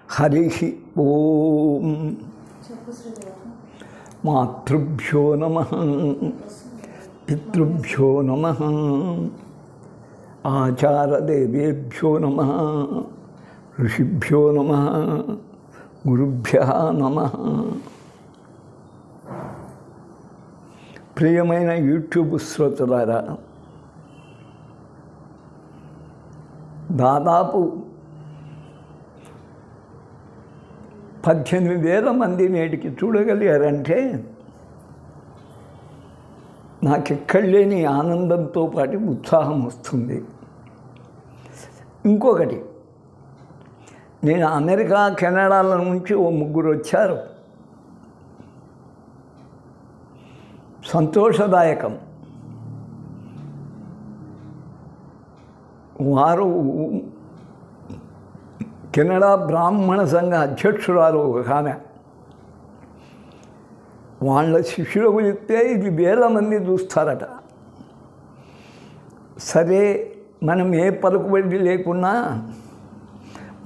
హరి ఓం. మాతృభ్యో నమః, పితృభ్యో నమః, ఆచారదేవేభ్యో నమః, ఋషిభ్యో నమః, గురుభ్యః నమః. ప్రియమైన యూట్యూబ్ శ్రోతలారా, దాదాపు 18,000 మంది నేటికి చూడగలిగారంటే నాకెక్కడ లేని ఆనందంతో పాటు ఉత్సాహం వస్తుంది. ఇంకొకటి, నేను అమెరికా కెనడాల నుంచి 3 వచ్చారు. సంతోషదాయకం. వారు కెనడా బ్రాహ్మణ సంఘ అధ్యక్షురాలు ఒక ఆమె. వాళ్ళ శిష్యులకు చెప్తే ఇది 1000 మంది చూస్తారట. సరే, మనం ఏ పలుకుబడి లేకున్నా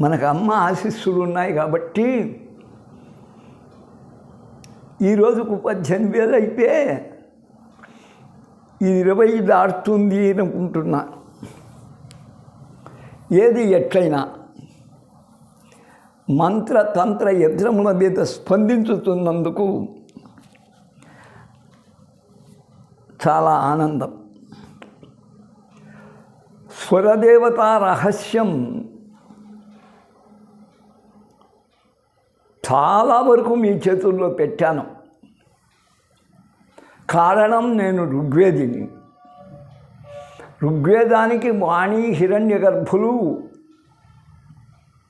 మనకు అమ్మ ఆశీస్సులు ఉన్నాయి కాబట్టి ఈరోజుకు 18,000 అయితే ఇది 20 దాటుతుంది అనుకుంటున్నా. ఏది ఎట్లయినా మంత్రతంత్ర యంత్రముల మీద స్పందించుతున్నందుకు చాలా ఆనందం. స్వరదేవతా రహస్యం చాలా వరకు మీ చేతుల్లో పెట్టాను. కారణం, నేను ఋగ్వేదిని. ఋగ్వేదానికి వాణి హిరణ్య గర్భులు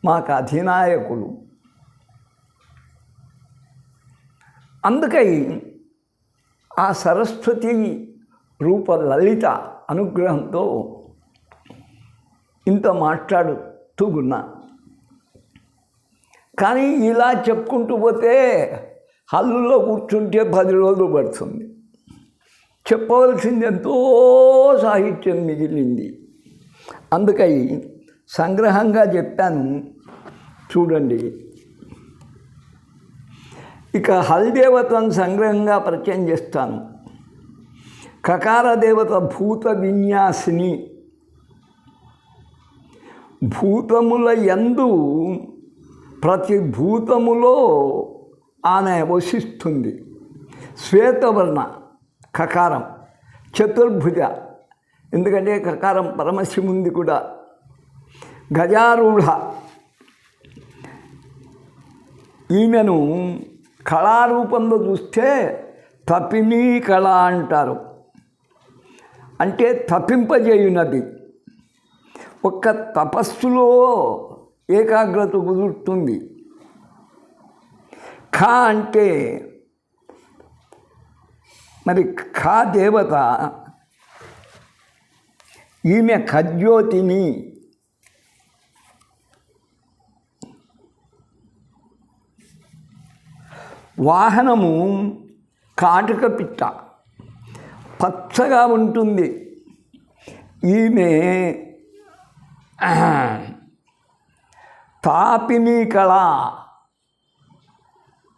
మాకు అధినాయకులు. అందుకై ఆ సరస్వతి రూప లలిత అనుగ్రహంతో ఇంత మాట్లాడుతూ ఉన్నా. కానీ ఇలా చెప్పుకుంటూ పోతే హల్లులో కూర్చుంటే 10 రోజులు పడుతుంది. చెప్పవలసింది ఎంతో సాహిత్యం మిగిలింది. అందుకై సంగ్రహంగా చెప్పాను, చూడండి. ఇక హల్దేవతను సంగ్రహంగా పరిచయం చేస్తాను. కకార దేవత భూత విన్యాసిని. భూతముల యందు ప్రతి భూతములో ఆమె వసిస్తుంది. శ్వేతవర్ణ కకారం, చతుర్భుజ, ఎందుకంటే కకారం పరమశివుంది కూడా. గజారూఢ, ఈమెను కళారూపంలో చూస్తే తపినీ కళ అంటారు. అంటే తపింపజేయునది. ఒక్క తపస్సులో ఏకాగ్రత కుదురుతుంది. ఖా అంటే మరి ఖా దేవత, ఈమె ఖజ్యోతిని. వాహనము కాటుక పిట్ట, పచ్చగా ఉంటుంది. ఈమె తాపిని కళ.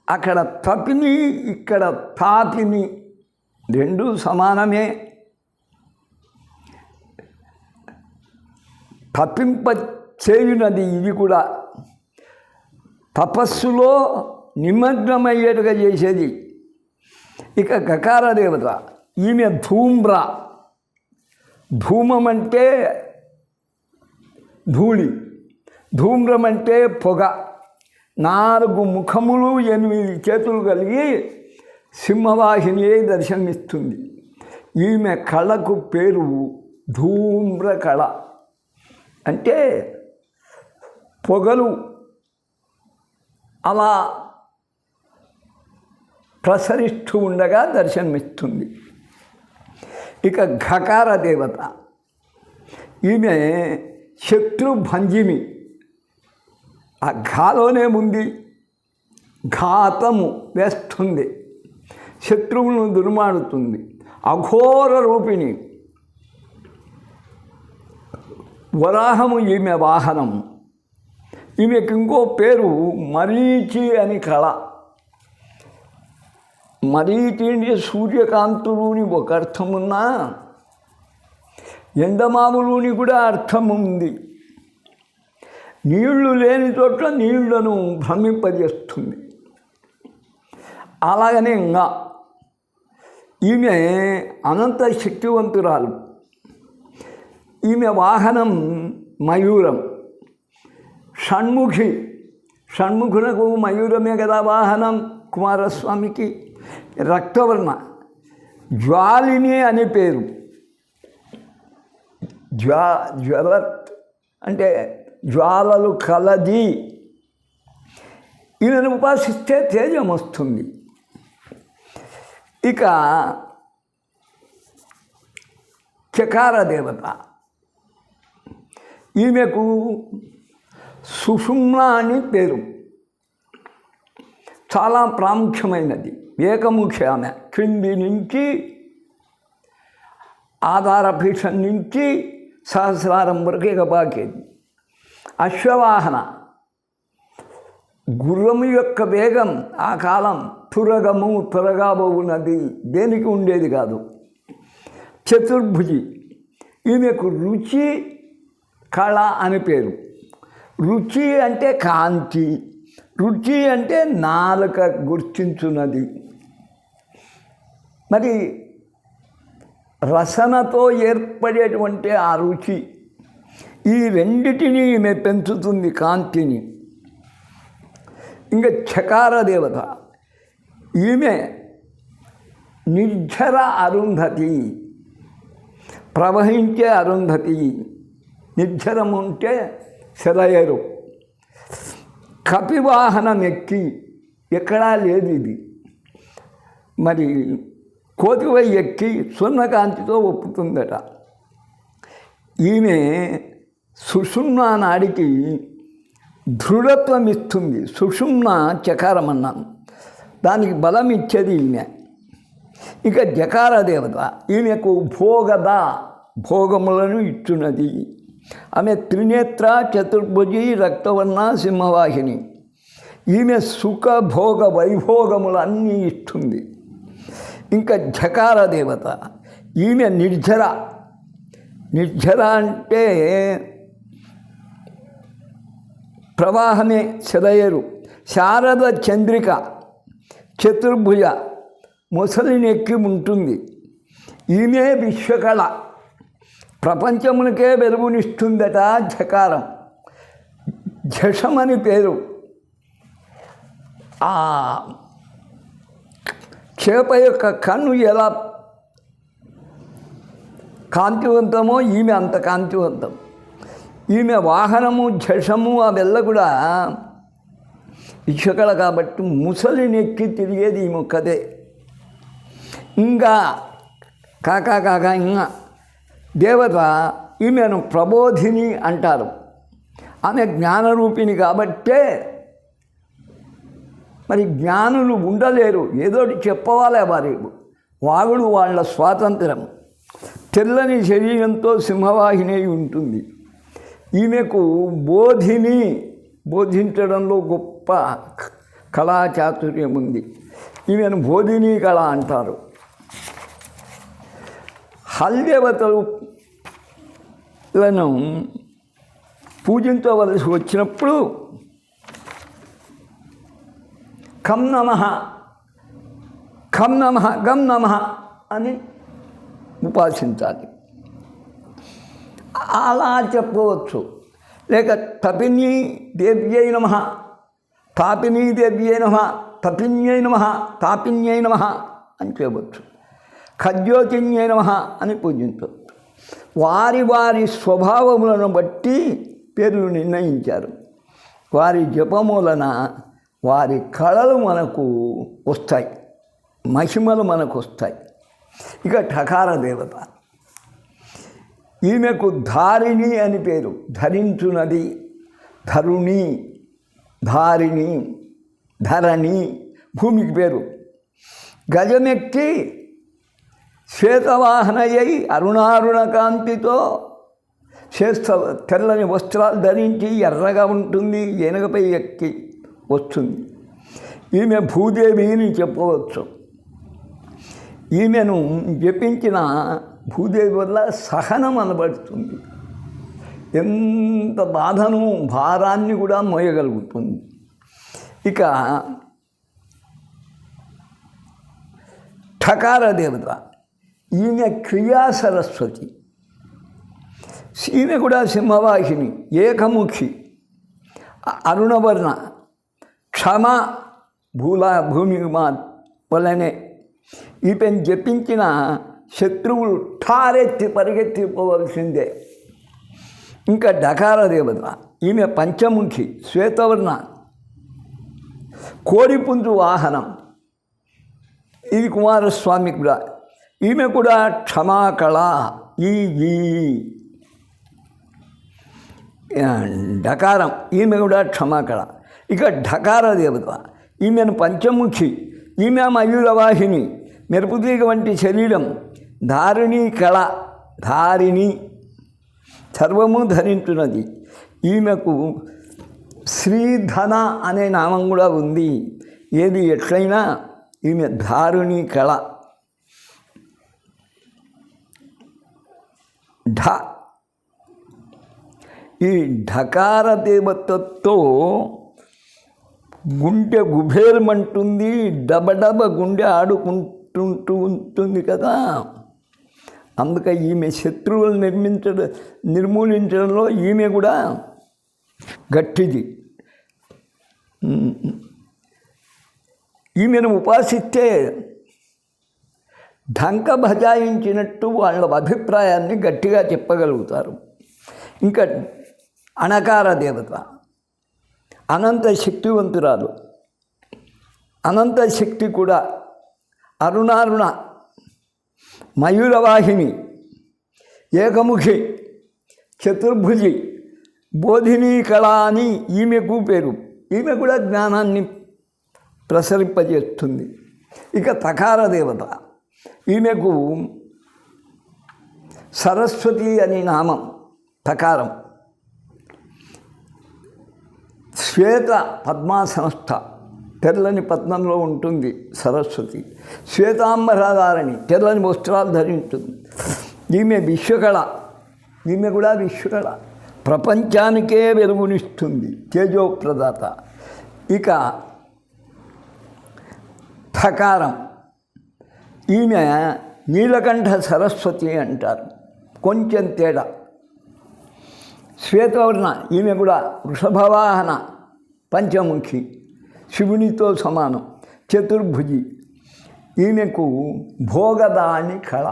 అక్కడ తపిని, ఇక్కడ తాపిని, రెండు సమానమే. తపింప చేయునది ఇది కూడా. తపస్సులో నిమగ్నమయ్యేట్టుగా చేసేది. ఇక గకార దేవత, ఈమె ధూమ్ర. ధూమం అంటే ధూళి, ధూమ్రం అంటే పొగ. 4 ముఖములు 8 చేతులు కలిగి సింహవాహిని దర్శనమిస్తుంది. ఈమె కళకు పేరు ధూమ్ర కళ. అంటే పొగలు అలా ప్రసరిస్తూ ఉండగా దర్శనమిస్తుంది. ఇక ఘకార దేవత, ఈమె శత్రుభంజిమి. ఆ ఘాలోనే ఉంది. ఘాతము వేస్తుంది, శత్రువులను దుర్మాడుతుంది. అఘోర రూపిణి. వరాహము ఈమె వాహనం. ఈమెకు ఇంకో పేరు మరీచి అని కళ. మరీచి అంటే సూర్యకాంతులుని ఒక అర్థం ఉన్నా ఎండమాములుని కూడా అర్థం ఉంది. నీళ్లు లేని చోట్ల నీళ్లను భ్రమింపజేస్తుంది. అలాగనే ఇంకా ఈమె అనంత శక్తివంతురాలు. ఈమె వాహనం మయూరం. షణ్ముఖునకు మయూరమే కదా వాహనం. కుమారస్వామికి రక్తవర్ణ. జ్వాలిని అని పేరు. జ్వలత్ అంటే జ్వాలలు కలది. ఈమెను ఉపాసిస్తే తేజం వస్తుంది. ఇక చకార దేవత. ఈమెకు సుషుమ్న అని పేరు. చాలా ప్రాముఖ్యమైనది. ఏకముఖి ఆమె. క్రింది నుంచి ఆధారపీఠం నుంచి సహస్రారం వరకు ఎగబాకేది. అశ్వవాహన. గుర్రము యొక్క వేగం ఆ కాలం త్వరగా పోవున్నది, దేనికి ఉండేది కాదు. చతుర్భుజి. ఈమెకు రుచి కళ అని పేరు. రుచి అంటే కాంతి, రుచి అంటే నాలుక గుర్తించున్నది. మరి రసనతో ఏర్పడేటువంటి ఆ రుచి, ఈ రెండిటిని ఈమె పెంచుతుంది, కాంతిని. ఇంకా చకార దేవత. ఈమె నిర్ఝర అరుంధతి, ప్రవహించే అరుంధతి. నిర్ఝరం ఉంటే సెలయేరు. కపివాహనం ఎక్కి, ఎక్కడా లేదు ఇది. మరి కోతివై ఎక్కి సున్నకాంతితో ఒప్పుతుందట. ఈమె సుషుమ్న నాడికి దృఢత్వం ఇస్తుంది. సుషుమ్న చకారం అన్నాను, దానికి బలం ఇచ్చేది ఈమె. ఇక జకార దేవత. ఈమెకు భోగద, భోగములను ఇచ్చున్నది. ఆమె త్రినేత్ర, చతుర్భుజి, రక్తవర్ణ, సింహవాహిని. ఈమె సుఖ భోగ వైభోగములన్నీ ఇస్తుంది. ఇంకా ఝకార దేవత. ఈమె నిర్ఝర. నిర్ఝర అంటే ప్రవాహమే, సెలయేరు. శారద చంద్రిక. చతుర్భుజ, ముసలిని ఎక్కి ఉంటుంది. ఈమె విశ్వకళ. ప్రపంచమునికే వెలుగునిస్తుందట ఝకారం. ఝషమని పేరు. ఆ చేప యొక్క కన్ను ఎలా కాంతివంతమో ఈమె అంత కాంతివంతం. ఈమె వాహనము, ఝషము అవెల్ల కూడా విశ్వకళ కాబట్టి ముసలిని ఎక్కి తిరిగేది ఈమె ఒక్కదే. ఇంకా ఇంకా దేవత. ఈమెను ప్రబోధిని అంటారు. ఆమె జ్ఞానరూపిణి కాబట్టే మరి జ్ఞానులు ఉండలేరు, ఏదోటి చెప్పవాలే వారి వాగుడు వాళ్ళ స్వాతంత్రం. తెల్లని శరీరంతో సింహవాహిని ఉంటుంది. ఈమెకు బోధిని, బోధించడంలో గొప్ప కళాచాతుర్యం ఉంది. ఈమెను బోధిని కళ అంటారు. హల్దేవతలను పూజించవలసి వచ్చినప్పుడు ఖం నమః, ఖం నమః, గం నమః అని ఉపాసించాలి. అలా చెప్పవచ్చు. లేక తపినీ దేవ్యై నమః, తాపినీ దేవ్యై నమః, తపిన్యై నమః, తాపిన్యై నమః అని చెప్పవచ్చు. ఖజ్యోతిన్యై నమః అని పూజించవచ్చు. వారి వారి స్వభావములను బట్టి పేర్లు నిర్ణయించారు. వారి జపములన వారి కళలు మనకు వస్తాయి, మహిమలు మనకు వస్తాయి. ఇక ఠకార దేవత. ఈమెకు ధారిణి అని పేరు. ధరించున్నది. ధరుణి, ధారిణి, ధరణి భూమికి పేరు. గజమెక్కి శ్వేతవాహనయ్యి అరుణారుణ కాంతితో తెల్లని వస్త్రాలు ధరించి ఎర్రగా ఉంటుంది, ఏనుగపై ఎక్కి వస్తుంది. ఈమె భూదేవి అని చెప్పవచ్చు. ఈమెను జపించిన భూదేవి వల్ల సహనం అనబడుతుంది. ఎంత బాధను భారాన్ని కూడా మోయగలుగుతుంది. ఇక ఠకార దేవత, ఈమె క్రియా సరస్వతి. ఈమె కూడా సింహవాహిని, ఏకముఖి, అరుణవర్ణ, క్షమ, భూమి వలనే ఈమెను జపించిన శత్రువులు ఠారెత్తి పరిగెత్తిపోవలసిందే. ఇంకా డకార దేవత, ఈమె పంచముఖి, శ్వేతవర్ణ, కోడిపుంజు వాహనం. ఇది కుమారస్వామి కూడా. ఈమె కూడా క్షమాకళ. ఈ డకారం, ఈమె కూడా క్షమాకళ. ఇక ఢకార దేవత, ఈమెను పంచముఖి, ఈమె మయూరవాహిని, మెరుపుతీగ వంటి శరీరం, ధారిణీ కళ, ధారిణి, సర్వము ధరించున్నది. ఈమెకు శ్రీధన అనే నామం కూడా ఉంది. ఏది ఎట్లయినా ఈమె ధారుణి కళ. ఈ ఢకార దేవతతో గుండె గుబేరమంటుంది, డబడబ గుండె ఆడుకుంటుంటూ ఉంటుంది కదా. అందుకే ఈమె శత్రువులు నిర్మూలించడంలో ఈమె కూడా గట్టిది. ఈమెను ఉపాసిస్తే ఢంక బజాయించినట్టు వాళ్ళ అభిప్రాయాన్ని గట్టిగా చెప్పగలుగుతారు. ఇంకా అణకార దేవత, అనంత శక్తివంతురాలు. అనంత శక్తి కూడా అరుణారుణ, మయూరవాహిని, ఏకముఖి, చతుర్భుజి, బోధినీ కళ అని ఈమెకు పేరు. ఈమె కూడా జ్ఞానాన్ని ప్రసరింపజేస్తుంది. ఇక తకార దేవత, ఈమెకు సరస్వతి అని నామం. తకారం, శ్వేత పద్మాసనస్థ, తెల్లని పద్మంలో ఉంటుంది సరస్వతి. శ్వేతాంబరాధారణి, తెల్లని వస్త్రాలు ధరించుతుంది. ఈమె విశ్వకళ. ఈమె కూడా విశ్వకళ, ప్రపంచానికే వెలుగునిస్తుంది, తేజోప్రదాత. ఇక ఠకారం, ఈమె నీలకంఠ సరస్వతి అంటారు, కొంచెం తేడా. శ్వేతవర్ణ, ఈమె కూడా వృషభవాహన, పంచముఖి, శివునితో సమానం, చతుర్భుజి. ఈమెకు భోగదాని కళ.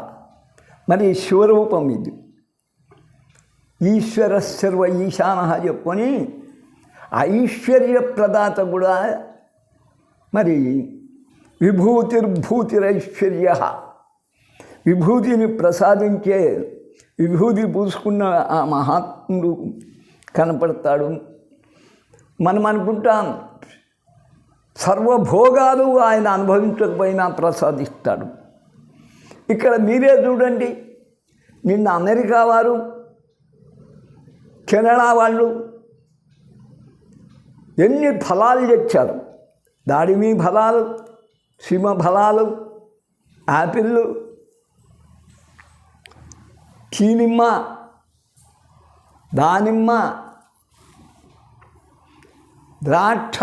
మరి శివరూపం ఇది. ఈశ్వర సర్వ ఈశాన చెప్పుకొని ఐశ్వర్య ప్రదాత కూడా. మరి విభూతిర్భూతిరైశ్వర్య, విభూతిని ప్రసాదించే, విభూతి పూసుకున్న ఆ మహాత్ముడు కనపడతాడు. మనం అనుకుంటాం సర్వభోగాలు ఆయన అనుభవించకపోయినా ప్రసాదిస్తాడు. ఇక్కడ మీరే చూడండి, నిన్న అమెరికా వారు, కెనడా వాళ్ళు ఎన్ని ఫలాలు తెచ్చారు. దాడిమి ఫలాలు, సీమ ఫలాలు, యాపిళ్ళు, చీనిమ్మ, దానిమ్మ, ద్రాక్ష,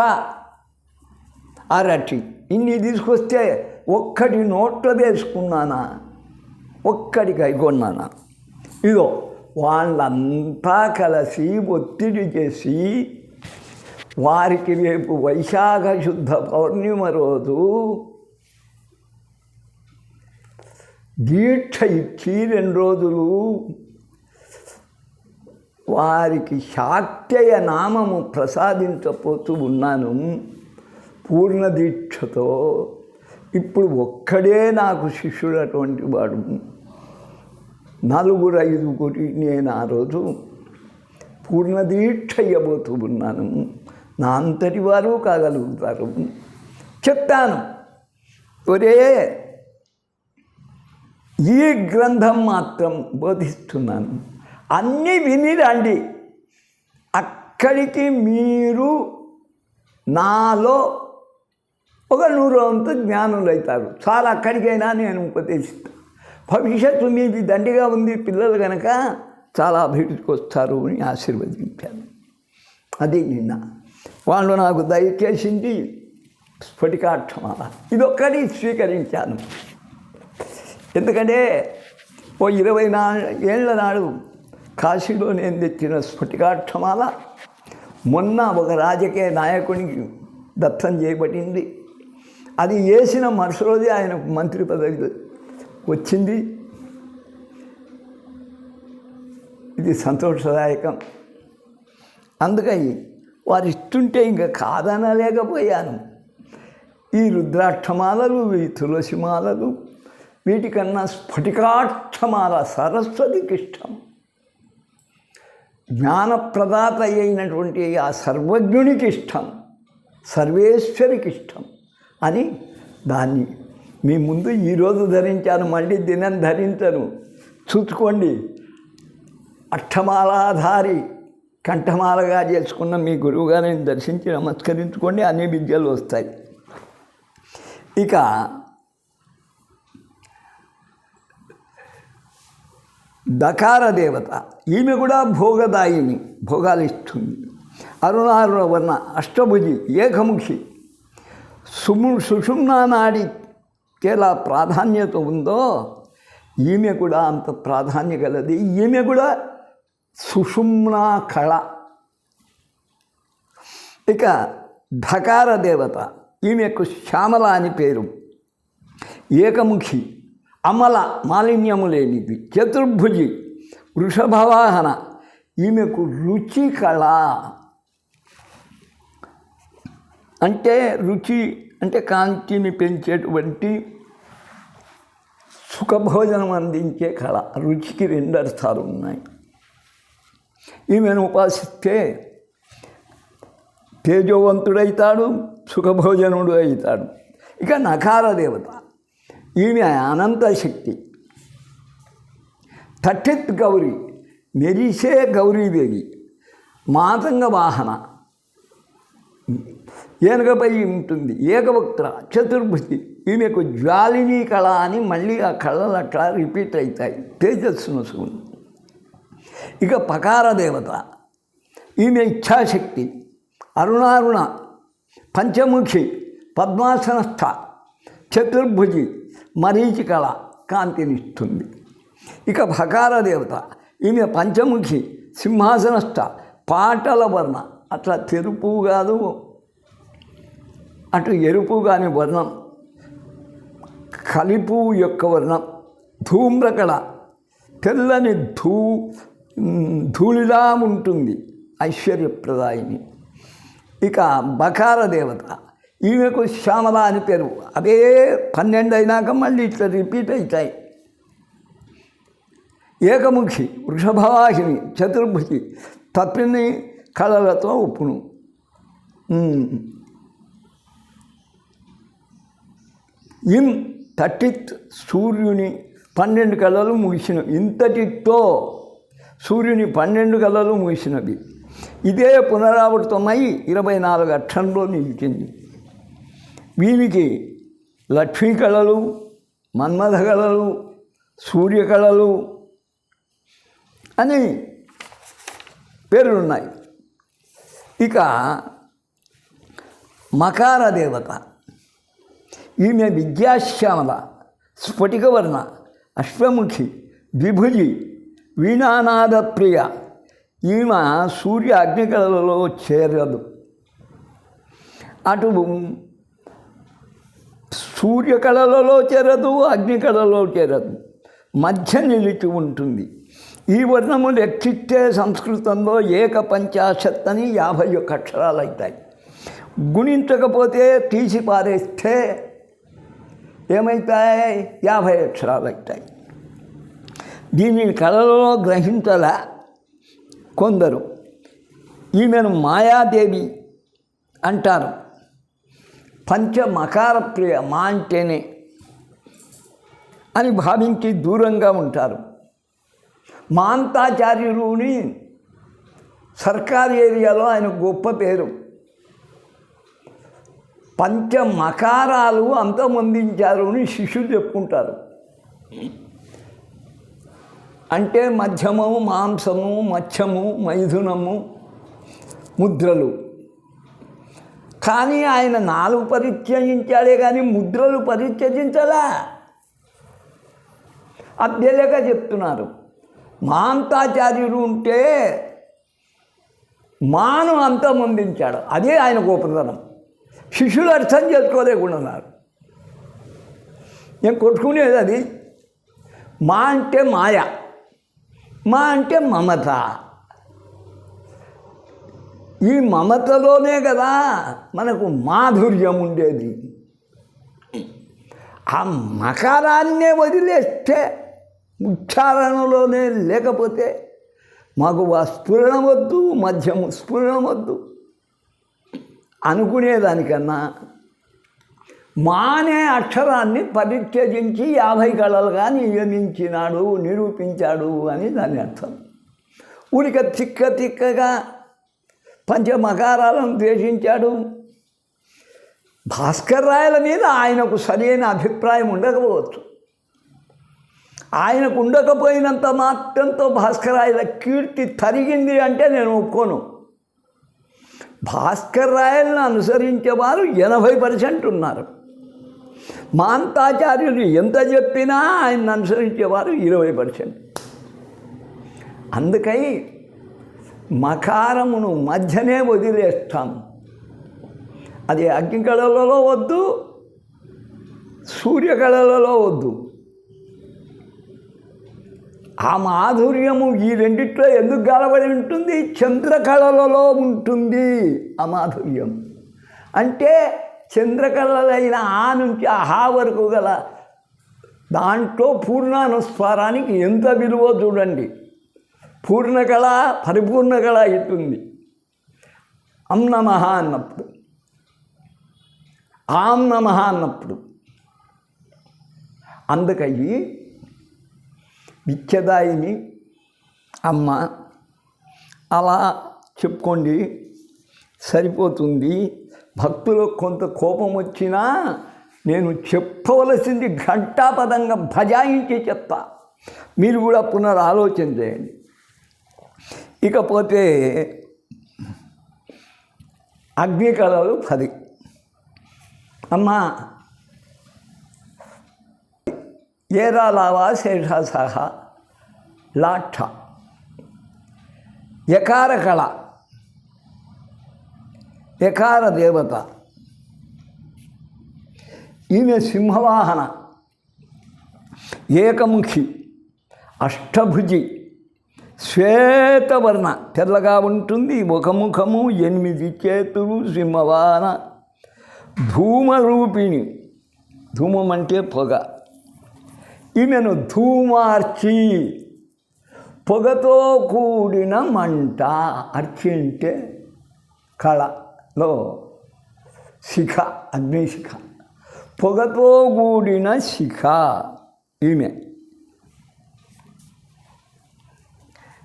అరటి, ఇన్ని తీసుకొస్తే ఒక్కటి నోట్లో వేసుకున్నానా, ఒక్కడికి అయికొన్నానా. ఇదో వాళ్ళంతా కలిసి ఒత్తిడి చేసి వారికి రేపు వైశాఖ శుద్ధ పౌర్ణిమ రోజు దీక్ష ఇచ్చి 2 రోజులు వారికి శాక్తేయ నామము ప్రసాదించపోతూ ఉన్నాను పూర్ణ దీక్షతో. ఇప్పుడు ఒక్కడే నాకు శిష్యుడు అటువంటి వాడు. 4-5 నేను ఆ రోజు పూర్ణ దీక్ష ఇవ్వబోతూ ఉన్నాను. నా అంతటి వారు కాగలుగుతారు. చెప్తాను, ఒరే ఈ గ్రంథం మాత్రం బోధిస్తున్నాను, అన్నీ విని రండి. అక్కడికి మీరు నాలో ఒక 100 వంతు జ్ఞానులు అవుతారు. చాలా అక్కడికైనా నేను ఉపదేశిస్తాను. భవిష్యత్తు మీది దండిగా ఉంది, పిల్లలు కనుక చాలా అభివృద్ధికి వస్తారు అని ఆశీర్వదించాను. అది నిన్న వాళ్ళు నాకు దయచేసింది స్ఫటికాక్షమాల. ఇదొక్కటి స్వీకరించాను. ఎందుకంటే ఓ 24 ఏళ్ల నాడు కాశీలో నేను తెచ్చిన స్ఫటికాక్షమాల మొన్న ఒక రాజకీయ నాయకునికి దత్తం చేయబడింది. అది వేసిన మరుసటి రోజే ఆయనకు మంత్రి పదవి వచ్చింది. ఇది సంతోషదాయకం. అందుకని వారు ఇస్తుంటే ఇంకా కాదనలేకపోయాను. ఈ రుద్రాక్షమాలలు, ఈ తులసిమాలలు, వీటికన్నా స్ఫటికాక్షమాల సరస్వతికి ఇష్టం. జ్ఞానప్రదాత అయినటువంటి ఆ సర్వజ్ఞునికి ఇష్టం, సర్వేశ్వరికి ఇష్టం అని దాన్ని మీ ముందు ఈరోజు ధరించాను. మళ్ళీ దినం ధరించను. చూసుకోండి. అష్టమాలాధారి కంఠమాలగా చేసుకున్న మీ గురువుగారిని దర్శించి నమస్కరించుకోండి. అన్ని విద్యలు వస్తాయి. ఇక దకార దేవత, ఈమె కూడా భోగదాయిని, భోగాలు ఇస్తుంది. అరుణారుణ వర్ణ, అష్టభుజి, ఏకముఖి, సుషుమ్నా నాడికి ఎలా ప్రాధాన్యత ఉందో ఈమె కూడా అంత ప్రాధాన్యత కలది. ఈమె కూడా సుషుమ్నా కళ. ఇక ధకార దేవత, ఈమెకు శ్యామల అని పేరు. ఏకముఖి, అమల, మాలిన్యము లేనిది. చతుర్భుజి, వృషభవాహన, ఈమెకు రుచి కళ. అంటే రుచి అంటే కాంతిని పెంచేటువంటి సుఖభోజనం అందించే కళ. రుచికి 2 అర్థాలు ఉన్నాయి. ఈమెను ఉపాసిస్తే తేజోవంతుడైతాడు, సుఖభోజనుడు అవుతాడు. ఇక నకార దేవత, ఈమె అనంత శక్తి. తఠిత్ గౌరీ, మెరిసే గౌరీదేవి. మాతంగ వాహన, ఏనుగపై ఉంటుంది. ఏకవక్త్ర, చతుర్భుజి, ఈమెకు జ్వాలిని కళ అని మళ్ళీ ఆ కళలు అట్లా రిపీట్ అవుతాయి. తేజస్సును సుగుణం. ఇక పకార దేవత, ఈమె ఇచ్ఛాశక్తి. అరుణారుణ, పంచముఖి, పద్మాసనస్థ, చతుర్భుజి, మరీచి కళ, కాంతినిస్తుంది. ఇక భకార దేవత, ఈమె పంచముఖి, సింహాసనస్థ, పాటల వర్ణ. అట్లా తెరుపు కాదు, అటు ఎరుపు కాని వర్ణం, కలిపు యొక్క వర్ణం. ధూమ్రకళ, తెల్లని ధూళిలా ఉంటుంది, ఐశ్వర్యప్రదాయిని. ఇక బకార దేవత, ఈమెకు శ్యామల అని పేరు. అదే 12 అయినాక మళ్ళీ ఇట్లా రిపీట్ అవుతాయి. ఏకముఖి, వృషభవాహిని, చతుర్భుజి, తప్పిని కళలతో ఉప్పును. ఇం తట్టిత్, సూర్యుని 12 కళలు ముగిసినవి. ఇంతటితో సూర్యుని 12 కళలు ముగిసినవి. ఇదే పునరావృతమై 24 అక్షరంలో నిలిచింది. వీరికి లక్ష్మీ కళలు, మన్మథ కళలు, సూర్య కళలు అని పేర్లున్నాయి. ఇక మకార దేవత, ఈమె విద్యాశ్యామల, స్ఫటికవర్ణ, అశ్వముఖి, ద్విభుజి, వీణానాద ప్రియ. ఈమె సూర్య అగ్నికళలలో చేరదు. అటు సూర్యకళలలో చేరదు, అగ్నికళలో చేరదు, మధ్య నిలిచి ఉంటుంది. ఈ వర్ణము లెక్కిస్తే సంస్కృతంలో 150 అని 51 అక్షరాలు అవుతాయి. గుణించకపోతే తీసి పారేస్తే ఏమవుతాయి? 50 అక్షరాలు అవుతాయి. దీనిని కళలలో గ్రహించాల కొందరు. ఈమెను మాయాదేవి అంటారు. పంచమకార ప్రియ, మా అంటేనే అని భావించి దూరంగా ఉంటారు. మాంతాచార్యులుని సర్కారు ఏరియాలో ఆయన గొప్ప పేరు. పంచమకారాలు అంతమొందించారు అని శిష్యులు చెప్పుకుంటారు. అంటే మధ్యము, మాంసము, మత్స్యము, మైథునము, ముద్రలు. కానీ ఆయన 4 పరిత్యజించాడే కానీ ముద్రలు పరిత్యజించలా. అభ్యలేక చెప్తున్నారు. మాంతాచార్యుడు ఉంటే మాను అంతమొందించాడు. అదే ఆయన గొప్పతనం. శిష్యులు అర్థం చేసుకోలేకుండా ఉన్నారు. నేను కొట్టుకునేది అది. మా అంటే మాయ, మా అంటే మమత. ఈ మమతలోనే కదా మనకు మాధుర్యం ఉండేది. ఆ మకారాన్నే వదిలేస్తే, ఉచ్చారణలోనే లేకపోతే మాకు ఆ స్ఫురణ వద్దు, మధ్యము స్ఫురణ వద్దు అనుకునేదానికన్నా మానే అక్షరాన్ని పరిత్యజించి 50 కళలుగా నియమించినాడు, నిరూపించాడు అని దాని అర్థం. ఊరిక తిక్కగా పంచమకారాలను ద్వేషించాడు. భాస్కర్ రాయల మీద ఆయనకు సరైన అభిప్రాయం ఉండకపోవచ్చు. ఆయనకు ఉండకపోయినంత మాత్రంతో భాస్కర్ రాయల కీర్తి తరిగింది అంటే నేను ఒప్పుకోను. భాస్కర్ రాయలను అనుసరించేవారు 80% ఉన్నారు. మాంతాచార్యులు ఎంత చెప్పినా ఆయన్ని అనుసరించేవారు 20%. అందుకై మకారమును మధ్యనే వదిలేస్తాం. అది అగ్నికళలలో వద్దు, సూర్యకళలలో వద్దు. ఆ మాధుర్యము ఈ రెండిట్లో ఎందుకు గలబడి ఉంటుంది? చంద్రకళలలో ఉంటుంది ఆ మాధుర్యం. అంటే చంద్రకళలైన ఆ నుంచి ఆహా వరకు గల దాంట్లో పూర్ణానుస్వారానికి ఎంత విలువ చూడండి. పూర్ణకళ, పరిపూర్ణ కళ ఇస్తుంది. అం నమః అన్నప్పుడు, ఆం నమః అన్నప్పుడు. అందుకని విద్యదాయిని అమ్మ అలా చెప్పుకోండి, సరిపోతుంది. భక్తులకు కొంత కోపం వచ్చినా నేను చెప్పవలసింది ఘంటాపదంగా భజాయించి చెప్తా. మీరు కూడా పునరాలోచన చేయండి. ఇకపోతే అగ్నికళలు 10. అమ్మ ఏరా లావా శేషాసహ లాఠ యకార కళ, యకార దేవత. ఈమె సింహవాహన, ఏకముఖి, అష్టభుజి, శ్వేతవర్ణ, తెల్లగా ఉంటుంది. ఒక ముఖము, 8 చేతులు, సింహవాహన, ధూమరూపిణి. ధూమం అంటే పొగ. ఈమెను ధూమార్చి, పొగతో కూడిన మంట. అర్చి అంటే కళలో శిఖ, అగ్నిశిఖ, పొగతో కూడిన శిఖ ఈమె.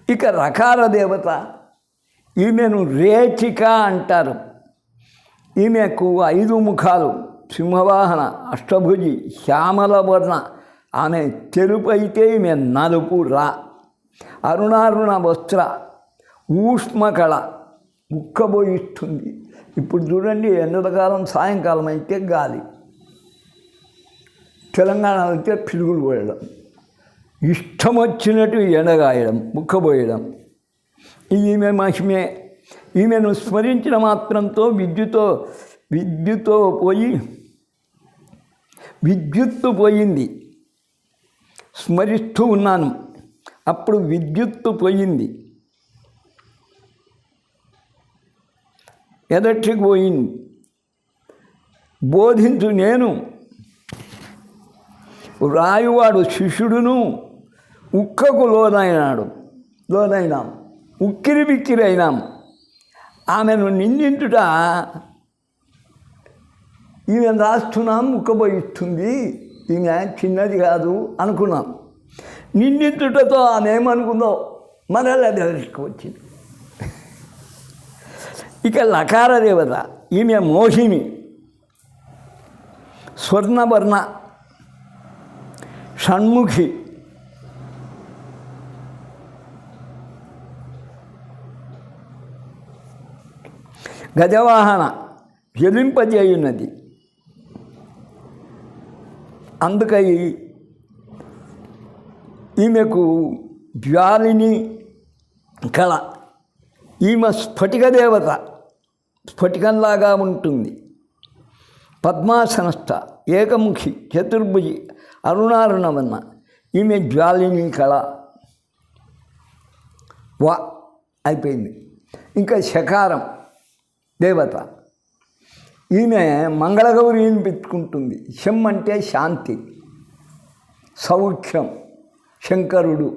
ఇక రకార దేవత, ఈమెను రేచిక అంటారు. ఈమెకు 5 ముఖాలు, సింహవాహన, అష్టభుజి, శ్యామల వర్ణ. ఆమె తెలుపు అయితే ఈమె నలుపు రా. అరుణారుణ వస్త్ర, ఊష్మకళ, ఉక్కబోయిస్తుంది. ఇప్పుడు చూడండి, ఎండకాలం సాయంకాలం అయితే గాలి, తెలంగాణలో అయితే పిడుగులు పోయడం, ఇష్టం వచ్చినట్టు ఎండగాయడం, ముక్కబోయడం. ఇది ఈమె మహిమే. ఈమెను స్మరించిన మాత్రంతో విద్యుత్తు పోయింది. స్మరిస్తూ ఉన్నాను, అప్పుడు విద్యుత్తు పోయింది, ఎలక్ట్రిక్ పోయింది. బోధించు నేను, రాయువాడు శిష్యుడును ఉక్కకు లోనైనాం, ఉక్కిరి బిక్కిరి అయినాం. ఆమెను నిందించుట, ఈమె రాస్తున్నాం, ఉక్కబోయిస్తుంది, ఈమె చిన్నది కాదు అనుకున్నాం. నిందించుటతో ఆమె ఏమనుకుందో మరలా దగ్గరికి వచ్చింది. ఇక లకార దేవత ఈమె మోహిని, స్వర్ణవర్ణ, షణ్ముఖి, గజవాహన, జలింపజేయున్నది. అందుకై ఈమెకు జ్వాలిని కళ. ఈమె స్ఫటిక దేవత, స్ఫటికంలాగా ఉంటుంది. పద్మాసనస్థ, ఏకముఖి, చతుర్భుజి, అరుణారుణవన్న. ఈమె జ్వాలిని కళ. వా అయిపోయింది. ఇంకా శకారం దేవత, ఈమె మంగళగౌరిని పెట్టుకుంటుంది. శం అంటే శాంతి, సౌఖ్యం, శంకరుడు,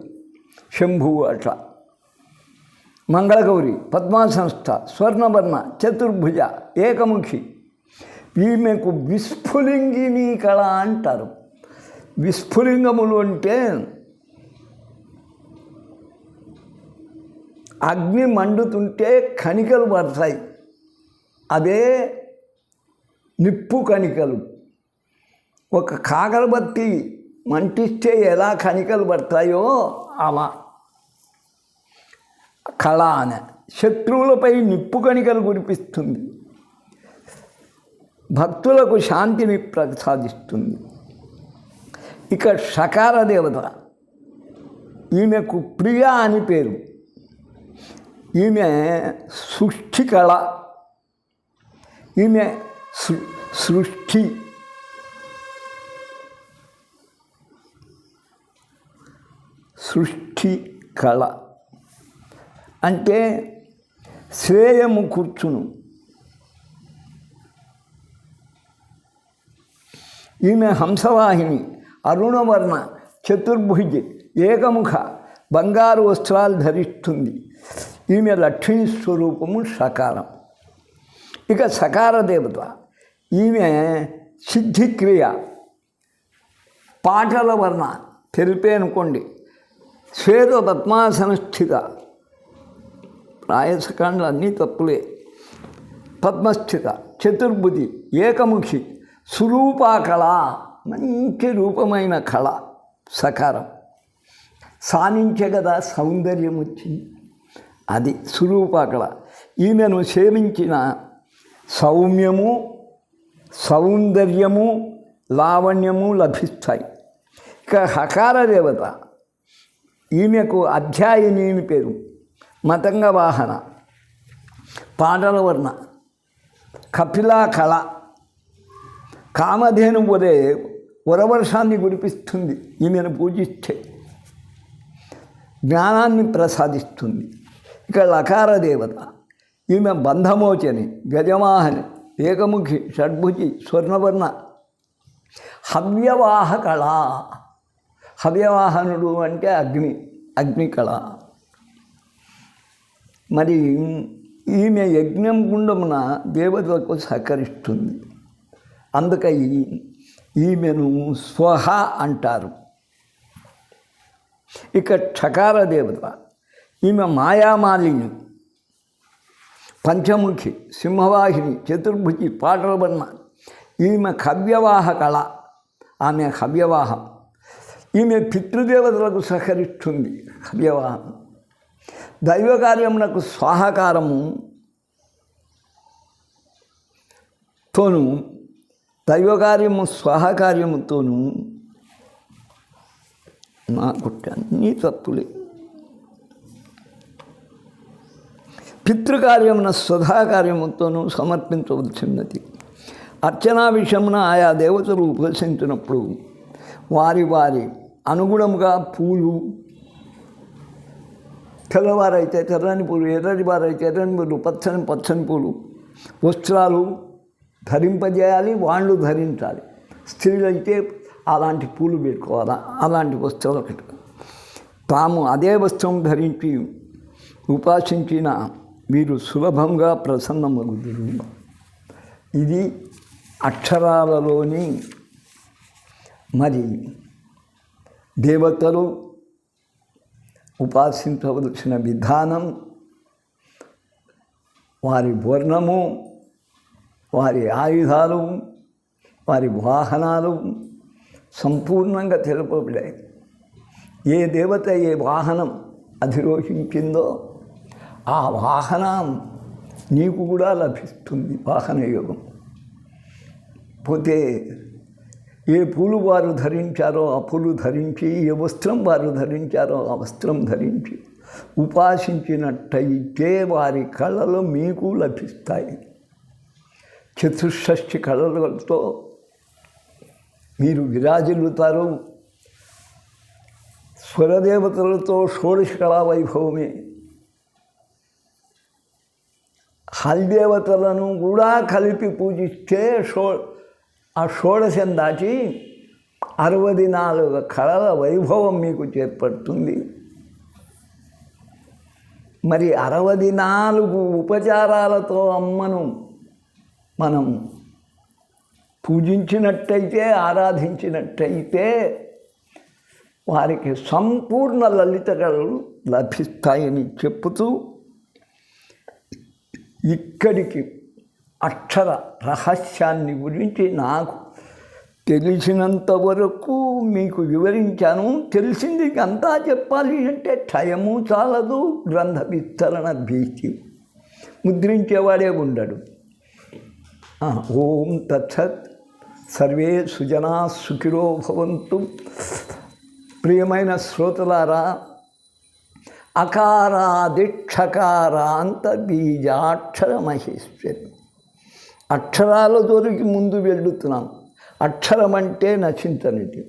శంభువు అట్లా. మంగళగౌరి, పద్మాసంస్థ, స్వర్ణవర్ణ, చతుర్భుజ, ఏకముఖి. ఈమెకు విస్ఫులింగిని కళ అంటారు. విస్ఫులింగములు అంటే అగ్ని మండుతుంటే కణికలు పడతాయి, అదే నిప్పు కణికలు. ఒక కాగరబత్తి మంటిస్తే ఎలా కణికలు పడతాయో అలా కళ అనే. శత్రువులపై నిప్పు కణికలు కురిపిస్తుంది, భక్తులకు శాంతిని ప్రసాదిస్తుంది. ఇక షకార దేవత, ఈమెకు ప్రియ అని పేరు. ఈమె సృష్టి కళ. ఈమె సృష్టి కళ అంటే శ్రేయము కూర్చును. ఈమె హంసవాహిని, అరుణవర్ణ, చతుర్భుజి, ఏకముఖ, బంగారు వస్త్రాలు ధరిస్తుంది. ఈమె లక్ష్మీ స్వరూపము సకారం. ఇక సకార దేవత, ఈమె సిద్ధిక్రియ, పాటల వర్ణ తెలిపే అనుకోండి. శ్వేత పద్మాసన స్థిత, రాయసకాండలు అన్నీ తప్పులే. పద్మస్థిత, చతుర్భుజి, ఏకముఖి, సురూపా కళ, మంచి రూపమైన కళ సకారం. సానించే కదా సౌందర్యం వచ్చింది, అది సురూపా కళ. ఈమెను సేవించిన సౌమ్యము, సౌందర్యము, లావణ్యము లభిస్తాయి. ఇక హకార దేవత, ఈమెకు అధ్యాయిని అని పేరు. మతంగ వాహన, పాటల వర్ణ, కపిలా కళ. కామధేను వలె వరవర్షాన్ని కురిపిస్తుంది. ఈమెను పూజిస్తే జ్ఞానాన్ని ప్రసాదిస్తుంది. ఇక లకార దేవత, ఈమె బంధమోచని, గజవాహని, ఏకముఖి, షడ్భుజి, స్వర్ణవర్ణ, హవ్యవాహ కళ. హవ్యవాహనుడు అంటే అగ్నికళ. మరి ఈమె యజ్ఞం గుండమున దేవతలకు సహకరిస్తుంది. అందుకై ఈమెను స్వహ అంటారు. ఇక క్షకార దేవత, ఈమె మాయామాలిని, పంచముఖి, సింహవాహిని, చతుర్భుజి, పాటల వర్ణ. ఈమె హవ్యవాహ కళ. ఆమె హవ్యవాహం. ఈమె పితృదేవతలకు సహకరిస్తుంది. హవ్యవాహం. దైవకార్యమునకు స్వాహకారము తోను, దైవకార్యము స్వాహకార్యముతోనూ నాకు అన్నీ తప్పులే. పితృకార్యమున స్వధాకార్యముతోనూ సమర్పించవలసినది. అర్చనా విషయమున ఆయా దేవతలు ఉపదేశించినప్పుడు వారి వారి అనుగుణముగా పూలు, తెల్లవారైతే తెల్లని పూలు, ఎర్రటి వారైతే ఎర్రని పూలు, పచ్చని పూలు, వస్త్రాలు ధరింపజేయాలి, వాళ్ళు ధరించాలి. స్త్రీలైతే అలాంటి పూలు పెట్టుకోవాలా, అలాంటి వస్త్రాలు పెట్టుకోవాలి. తాము అదే వస్త్రం ధరించి ఉపాసించిన వీరు సులభంగా ప్రసన్నమగుదురు. ఇది అక్షరాలలోని మరి దేవతలు ఉపాసించవలసిన విధానం, వారి వర్ణము, వారి ఆయుధాలు, వారి వాహనాలు సంపూర్ణంగా తెలుపబడాయి. ఏ దేవత ఏ వాహనం అధిరోహించిందో ఆ వాహనం నీకు కూడా లభిస్తుంది. వాహన యోగం. పోతే ఏ పూలు వారు ధరించారో ఆ పూలు ధరించి, ఏ వస్త్రం వారు ధరించారో ఆ వస్త్రం ధరించి ఉపాసించినట్టయితే వారి కళలు మీకు లభిస్తాయి. చతుషష్ఠి కళలతో మీరు విరాజిల్లుతారు. స్వరదేవతలతో షోడశ కళా వైభవమే. హల్దేవతలను కూడా కలిపి పూజిస్తే ఆ షోడశం దాటి 64 కళల వైభవం మీకు చేపడుతుంది. మరి 64 ఉపచారాలతో అమ్మను మనం పూజించినట్టయితే, ఆరాధించినట్టయితే వారికి సంపూర్ణ లలిత కళలు లభిస్తాయని చెప్పుతూ ఇక్కడికి అక్షర రహస్యాన్ని గురించి నాకు తెలిసినంత వరకు మీకు వివరించాను. తెలిసింది అంతా చెప్పాలి అంటే టైము చాలదు, గ్రంథ విస్తరణ భీతి, ముద్రించేవాడే ఉండడు. ఓం తత్సత్. సర్వే సుజనా సుఖినో భవంతు. ప్రియమైన శ్రోతలారా, అకారాదిక్షకారాంత బీజాక్షర మహేశ్వరి అక్షరాల దొరికి ముందు వెళ్తున్నాం. అక్షరం అంటే నశించనిది,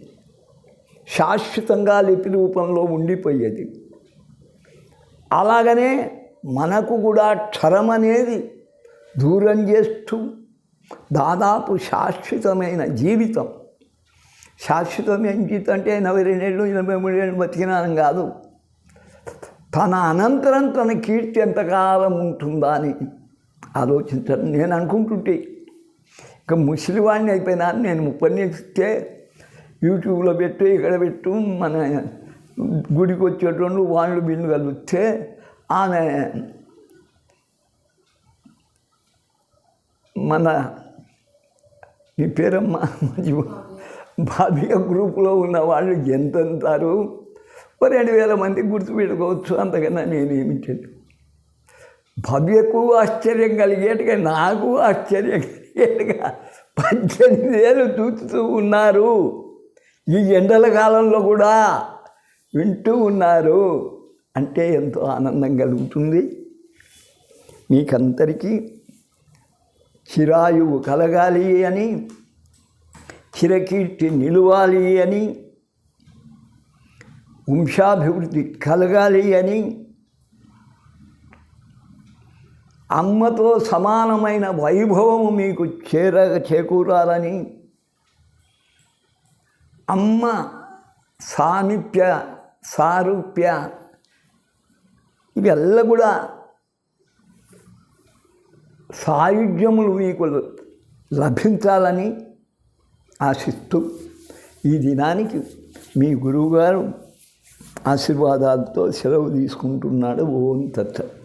శాశ్వతంగా లిపి రూపంలో ఉండిపోయేది. అలాగనే మనకు కూడా అక్షరం అనేది దూరం చేస్తూ దాదాపు శాశ్వతమైన జీవితం. శాశ్వతమైన జీవితం అంటే 82 ఏళ్ళు 83 ఏళ్ళు బతికినాను కాదు. తన అనంతరం తన కీర్తి ఎంతకాలం ఉంటుందా అని ఆలోచించడం. నేను అనుకుంటుంటే ఇక ముసలివాడిని అయిపోయినా నేను ఉపన్యసిస్తే యూట్యూబ్లో పెట్టు, ఇక్కడ పెట్టు, మన గుడికి వచ్చేటోళ్ళు వాళ్ళు వీళ్ళు కలిస్తే ఆమె మన నీ పేరమ్మా భావ్య గ్రూపులో ఉన్న వాళ్ళు ఎంతంటారు? 2000 మందికి గుర్తుపెట్టుకోవచ్చు, అంతకన్నా నేనేమి చేయను. భవ్యకు ఆశ్చర్యం కలిగేట్టుగా నాకు ఆశ్చర్యం కలిగేట్టుగా 18,000 చూస్తూ ఉన్నారు. ఈ ఎండల కాలంలో కూడా వింటూ ఉన్నారు అంటే ఎంతో ఆనందం కలుగుతుంది. మీకందరికీ చిరాయువు కలగాలి అని, చిరకీర్తి నిలవాలి అని, వంశాభివృద్ధి కలగాలి అని, అమ్మతో సమానమైన వైభవము మీకు చేకూరాలని, అమ్మ సామీప్య సారూప్య ఇవెల్ల కూడా సాయుధ్యములు మీకు లభించాలని ఆశిస్తూ ఈ దినానికి మీ గురువుగారు ఆశీర్వాదాలతో సెలవు తీసుకుంటున్నాడు. ఓం తత్సత్.